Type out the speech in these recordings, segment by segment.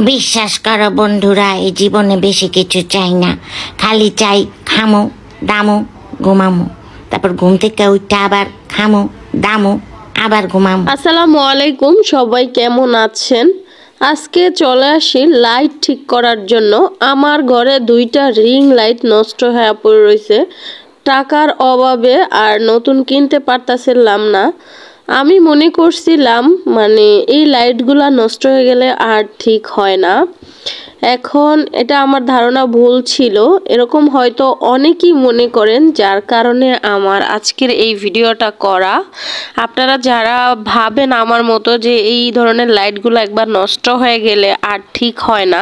বিশ্বাস করো বন্ধুরা, এই জীবনে বেশি কিছু চাই না, খালি চাই খামো দামো ঘুমামো, তারপর ঘুম থেকে উঠতে আবার খামো দামো আবার ঘুমামো। আসসালামু আলাইকুম, সবাই কেমন আছেন? আজকে চলে আসি লাইট ঠিক করার জন্য। আমার ঘরে দুইটা রিং লাইট নষ্ট হয়ে পড়ে রয়েছে, টাকার অভাবে আর নতুন কিনতে পারতাছিলাম না। আমি মনে করছিলাম মানে এই লাইটগুলা নষ্ট হয়ে গেলে আর ঠিক হয় না। এখন এটা আমার ধারণা ভুল ছিল, এরকম হয়তো অনেকেই মনে করেন, যার কারণে আমার আজকের এই ভিডিওটা করা। আপনারা যারা ভাবেন আমার মতো যে এই ধরনের লাইটগুলো একবার নষ্ট হয়ে গেলে আর ঠিক হয় না,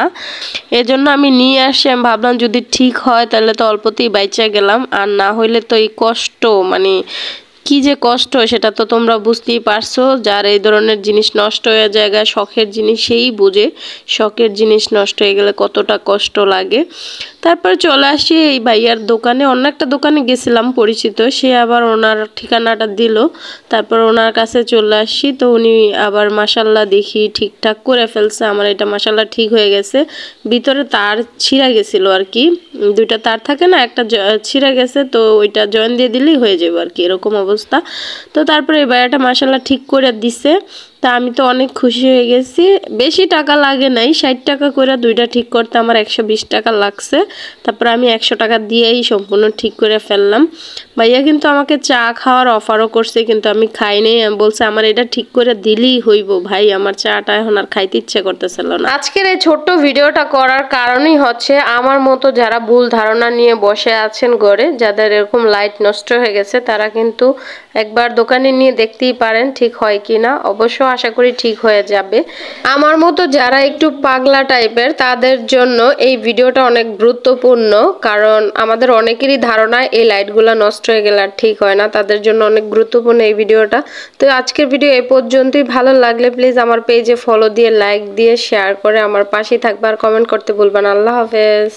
এজন্য আমি নিয়ে আসি। আমি ভাবলাম যদি ঠিক হয় তাহলে তো অল্পতেই বাইচা গেলাম, আর না হইলে তো এই কষ্ট মানে কি যে কষ্ট সেটা তো তোমরা বুঝতেই পারছো। যার এই ধরনের জিনিস নষ্ট হয়ে যায়, শখের জিনিস সেই বুঝে শখের জিনিস নষ্ট হয়ে গেলে কতটা কষ্ট লাগে। তারপর চলে আসি এই ভাইয়ার দোকানে। অন্য একটা দোকানে গেছিলাম পরিচিত, সে আবার ওনার ঠিকানাটা দিল। তারপর ওনার কাছে চলে আসি, তো উনি আবার মাশাল্লাহ দেখি ঠিকঠাক করে ফেলছে। আমার এটা মাশাল্লাহ ঠিক হয়ে গেছে। ভিতরে তার ছিঁড়া গেছিল আর কি, দুইটা তার থাকে না, একটা ছিঁড়া গেছে, তো ওইটা জয়েন দিয়ে দিলেই হয়ে যাবে আর কি, এরকম অবস্থা। তো তারপরে এই ভাইয়াটা মাশাল্লাহ ঠিক করে দিছে। তা আমি তো অনেক খুশি হয়ে গেছি। বেশি টাকা লাগে নাই, 60 টাকা করে দুইটা ঠিক করতে আমার 120 টাকা লাগছে। তারপর আমি 100 টাকা দিয়েই সম্পূর্ণ ঠিক করে ফেললাম। ভাইয়া কিন্তু আমাকে চা খাওয়ার অফারও করছে, কিন্তু আমি খাই নাই। আমি বলছে আমার এটা ঠিক করে দিলেই হইব ভাই, আমার চাটা এখন আর খাইতে ইচ্ছে করতেছিল না। আজকের এই ছোট্ট ভিডিওটা করার কারণই হচ্ছে আমার মতো যারা ভুল ধারণা নিয়ে বসে আছেন ঘরে, যাদের এরকম লাইট নষ্ট হয়ে গেছে, তারা কিন্তু একবার দোকানে নিয়ে দেখতেই পারেন ঠিক হয় কিনা। অবশ্য আশা করি ঠিক হয়ে যাবে। আমার মতো যারা একটু পাগলা টাইপের, তাদের জন্য এই ভিডিওটা অনেক গুরুত্বপূর্ণ, কারণ আমাদের অনেকেরই ধারণা এই লাইটগুলো নষ্ট হয়ে গেলে আর ঠিক হয় না। তাদের জন্য অনেক গুরুত্বপূর্ণ এই ভিডিওটা। তো আজকের ভিডিও এই পর্যন্তই। ভালো লাগলে প্লিজ আমার পেজে ফলো দিয়ে, লাইক দিয়ে, শেয়ার করে আমার পাশেই থাকবে, আর কমেন্ট করতে ভুলবেন না। আল্লাহ হাফেজ।